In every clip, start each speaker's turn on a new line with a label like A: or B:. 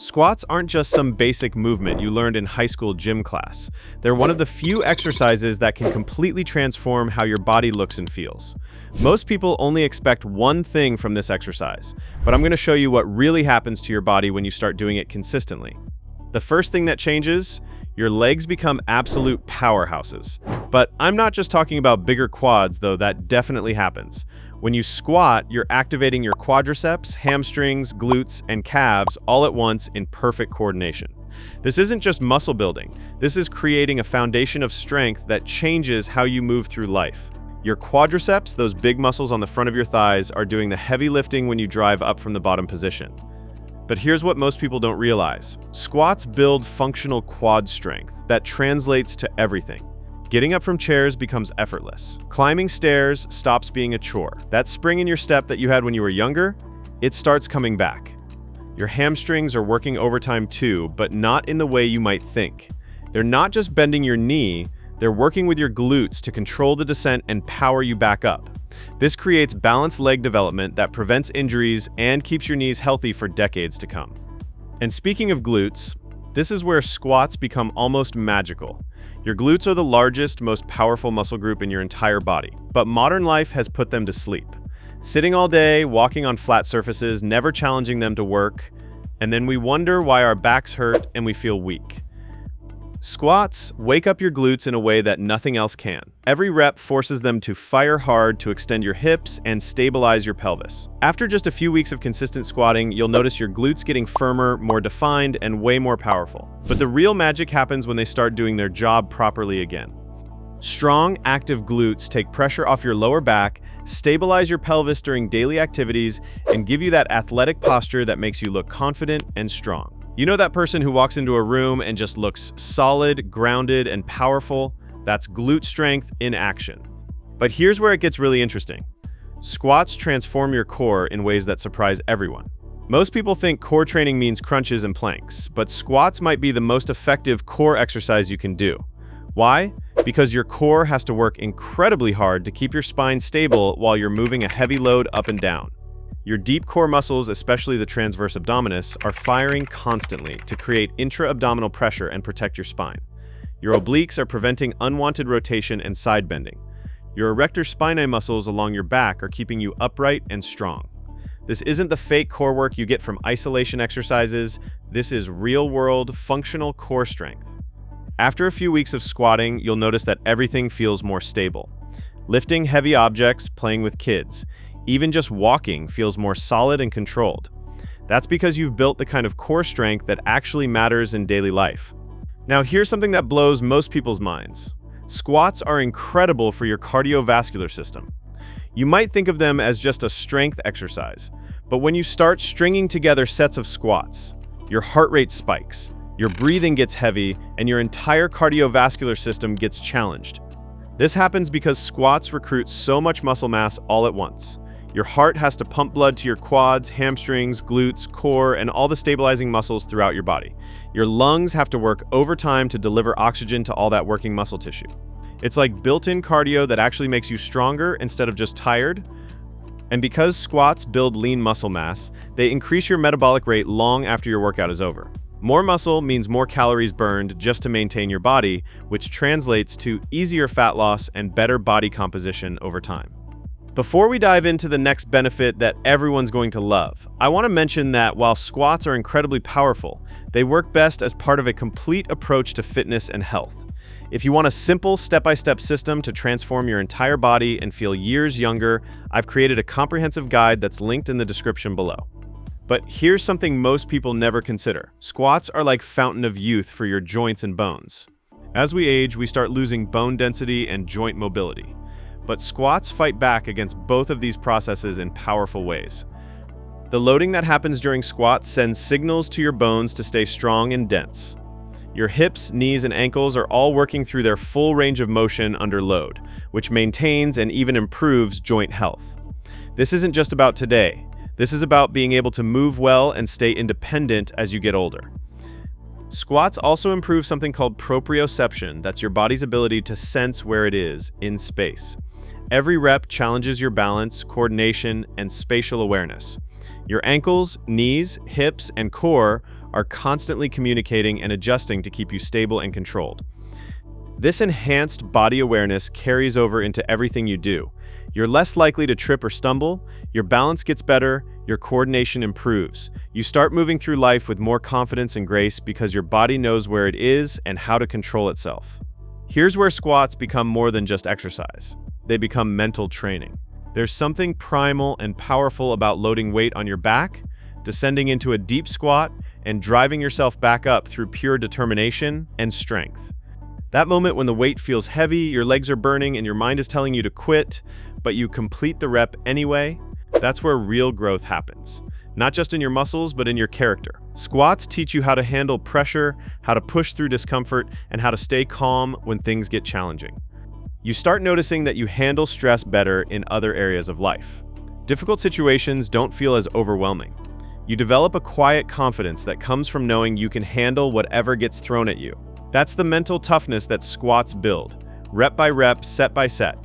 A: Squats aren't just some basic movement you learned in high school gym class. They're one of the few exercises that can completely transform how your body looks and feels. Most people only expect one thing from this exercise, but I'm going to show you what really happens to your body when you start doing it consistently. The first thing that changes, your legs become absolute powerhouses. But I'm not just talking about bigger quads, though that definitely happens. When you squat, you're activating your quadriceps, hamstrings, glutes, and calves all at once in perfect coordination. This isn't just muscle building. This is creating a foundation of strength that changes how you move through life. Your quadriceps, those big muscles on the front of your thighs, are doing the heavy lifting when you drive up from the bottom position. But here's what most people don't realize. Squats build functional quad strength that translates to everything. Getting up from chairs becomes effortless. Climbing stairs stops being a chore. That spring in your step that you had when you were younger, it starts coming back. Your hamstrings are working overtime too, but not in the way you might think. They're not just bending your knee, they're working with your glutes to control the descent and power you back up. This creates balanced leg development that prevents injuries and keeps your knees healthy for decades to come. And speaking of glutes, this is where squats become almost magical. Your glutes are the largest, most powerful muscle group in your entire body, but modern life has put them to sleep. Sitting all day, walking on flat surfaces, never challenging them to work, and then we wonder why our backs hurt and we feel weak. Squats wake up your glutes in a way that nothing else can. Every rep forces them to fire hard to extend your hips and stabilize your pelvis. After just a few weeks of consistent squatting, you'll notice your glutes getting firmer, more defined, and way more powerful. But the real magic happens when they start doing their job properly again. Strong, active glutes take pressure off your lower back, stabilize your pelvis during daily activities, and give you that athletic posture that makes you look confident and strong. You know that person who walks into a room and just looks solid, grounded, and powerful? That's glute strength in action. But here's where it gets really interesting. Squats transform your core in ways that surprise everyone. Most people think core training means crunches and planks, but squats might be the most effective core exercise you can do. Why? Because your core has to work incredibly hard to keep your spine stable while you're moving a heavy load up and down. Your deep core muscles, especially the transverse abdominis, are firing constantly to create intra-abdominal pressure and protect your spine. Your obliques are preventing unwanted rotation and side bending. Your erector spinae muscles along your back are keeping you upright and strong. This isn't the fake core work you get from isolation exercises. This is real-world, functional core strength. After a few weeks of squatting, you'll notice that everything feels more stable. Lifting heavy objects, playing with kids, even just walking feels more solid and controlled. That's because you've built the kind of core strength that actually matters in daily life. Now, here's something that blows most people's minds. Squats are incredible for your cardiovascular system. You might think of them as just a strength exercise, but when you start stringing together sets of squats, your heart rate spikes, your breathing gets heavy, and your entire cardiovascular system gets challenged. This happens because squats recruit so much muscle mass all at once. Your heart has to pump blood to your quads, hamstrings, glutes, core, and all the stabilizing muscles throughout your body. Your lungs have to work overtime to deliver oxygen to all that working muscle tissue. It's like built-in cardio that actually makes you stronger instead of just tired. And because squats build lean muscle mass, they increase your metabolic rate long after your workout is over. More muscle means more calories burned just to maintain your body, which translates to easier fat loss and better body composition over time. Before we dive into the next benefit that everyone's going to love, I want to mention that while squats are incredibly powerful, they work best as part of a complete approach to fitness and health. If you want a simple step-by-step system to transform your entire body and feel years younger, I've created a comprehensive guide that's linked in the description below. But here's something most people never consider. Squats are like fountain of youth for your joints and bones. As we age, we start losing bone density and joint mobility. But squats fight back against both of these processes in powerful ways. The loading that happens during squats sends signals to your bones to stay strong and dense. Your hips, knees, and ankles are all working through their full range of motion under load, which maintains and even improves joint health. This isn't just about today. This is about being able to move well and stay independent as you get older. Squats also improve something called proprioception. That's your body's ability to sense where it is in space. Every rep challenges your balance, coordination, and spatial awareness. Your ankles, knees, hips, and core are constantly communicating and adjusting to keep you stable and controlled. This enhanced body awareness carries over into everything you do. You're less likely to trip or stumble, your balance gets better, your coordination improves. You start moving through life with more confidence and grace because your body knows where it is and how to control itself. Here's where squats become more than just exercise. They become mental training. There's something primal and powerful about loading weight on your back, descending into a deep squat, and driving yourself back up through pure determination and strength. That moment when the weight feels heavy, your legs are burning, and your mind is telling you to quit, but you complete the rep anyway, that's where real growth happens. Not just in your muscles, but in your character. Squats teach you how to handle pressure, how to push through discomfort, and how to stay calm when things get challenging. You start noticing that you handle stress better in other areas of life. Difficult situations don't feel as overwhelming. You develop a quiet confidence that comes from knowing you can handle whatever gets thrown at you. That's the mental toughness that squats build, rep by rep, set by set.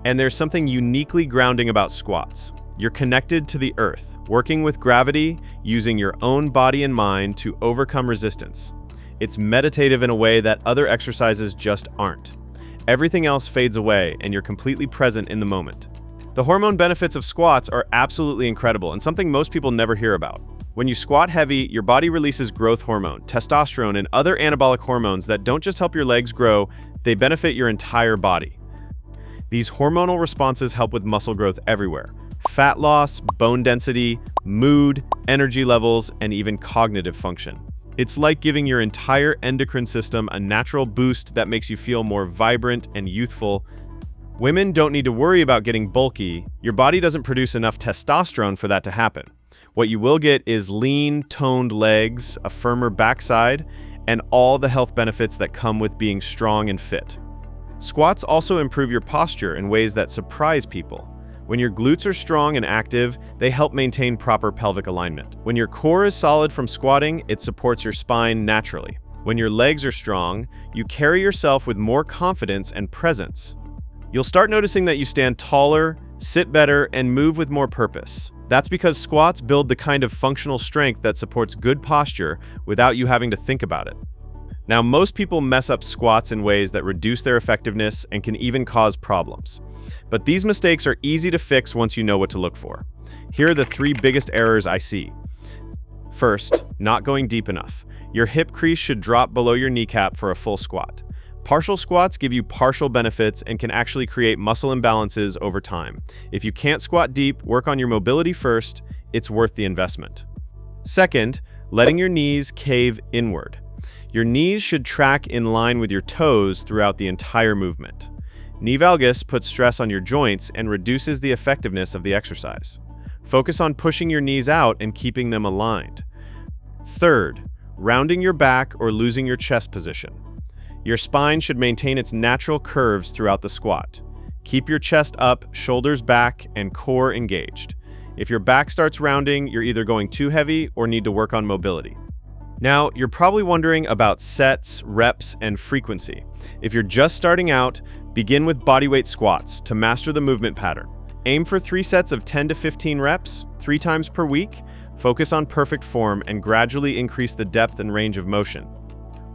A: And there's something uniquely grounding about squats. You're connected to the earth, working with gravity, using your own body and mind to overcome resistance. It's meditative in a way that other exercises just aren't. Everything else fades away, and you're completely present in the moment. The hormone benefits of squats are absolutely incredible and something most people never hear about. When you squat heavy, your body releases growth hormone, testosterone, and other anabolic hormones that don't just help your legs grow, they benefit your entire body. These hormonal responses help with muscle growth everywhere. Fat loss, bone density, mood, energy levels, and even cognitive function. It's like giving your entire endocrine system a natural boost that makes you feel more vibrant and youthful. Women don't need to worry about getting bulky. Your body doesn't produce enough testosterone for that to happen. What you will get is lean, toned legs, a firmer backside, and all the health benefits that come with being strong and fit. Squats also improve your posture in ways that surprise people. When your glutes are strong and active, they help maintain proper pelvic alignment. When your core is solid from squatting, it supports your spine naturally. When your legs are strong, you carry yourself with more confidence and presence. You'll start noticing that you stand taller, sit better, and move with more purpose. That's because squats build the kind of functional strength that supports good posture without you having to think about it. Now, most people mess up squats in ways that reduce their effectiveness and can even cause problems. But these mistakes are easy to fix once you know what to look for. Here are the 3 biggest errors I see. First, not going deep enough. Your hip crease should drop below your kneecap for a full squat. Partial squats give you partial benefits and can actually create muscle imbalances over time. If you can't squat deep, work on your mobility first. It's worth the investment. Second, letting your knees cave inward. Your knees should track in line with your toes throughout the entire movement. Knee valgus puts stress on your joints and reduces the effectiveness of the exercise. Focus on pushing your knees out and keeping them aligned. Third, rounding your back or losing your chest position. Your spine should maintain its natural curves throughout the squat. Keep your chest up, shoulders back, and core engaged. If your back starts rounding, you're either going too heavy or need to work on mobility. Now, you're probably wondering about sets, reps, and frequency. If you're just starting out, begin with bodyweight squats to master the movement pattern. Aim for 3 sets of 10 to 15 reps, 3 times per week. Focus on perfect form and gradually increase the depth and range of motion.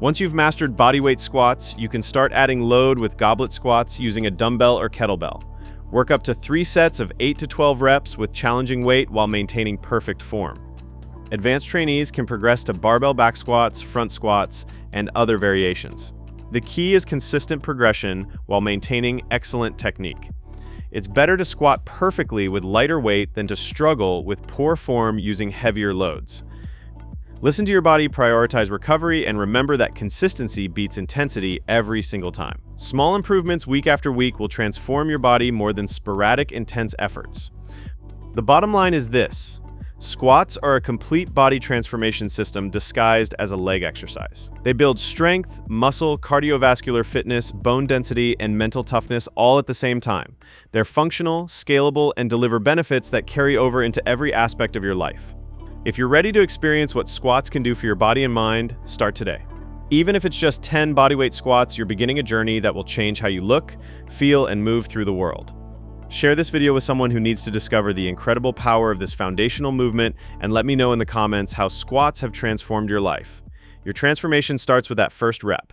A: Once you've mastered bodyweight squats, you can start adding load with goblet squats using a dumbbell or kettlebell. Work up to 3 sets of 8 to 12 reps with challenging weight while maintaining perfect form. Advanced trainees can progress to barbell back squats, front squats, and other variations. The key is consistent progression while maintaining excellent technique. It's better to squat perfectly with lighter weight than to struggle with poor form using heavier loads. Listen to your body, prioritize recovery, and remember that consistency beats intensity every single time. Small improvements week after week will transform your body more than sporadic, intense efforts. The bottom line is this: squats are a complete body transformation system disguised as a leg exercise. They build strength, muscle, cardiovascular fitness, bone density, and mental toughness all at the same time. They're functional, scalable, and deliver benefits that carry over into every aspect of your life. If you're ready to experience what squats can do for your body and mind, start today. Even if it's just 10 bodyweight squats, you're beginning a journey that will change how you look, feel, and move through the world. Share this video with someone who needs to discover the incredible power of this foundational movement, and let me know in the comments how squats have transformed your life. Your transformation starts with that first rep.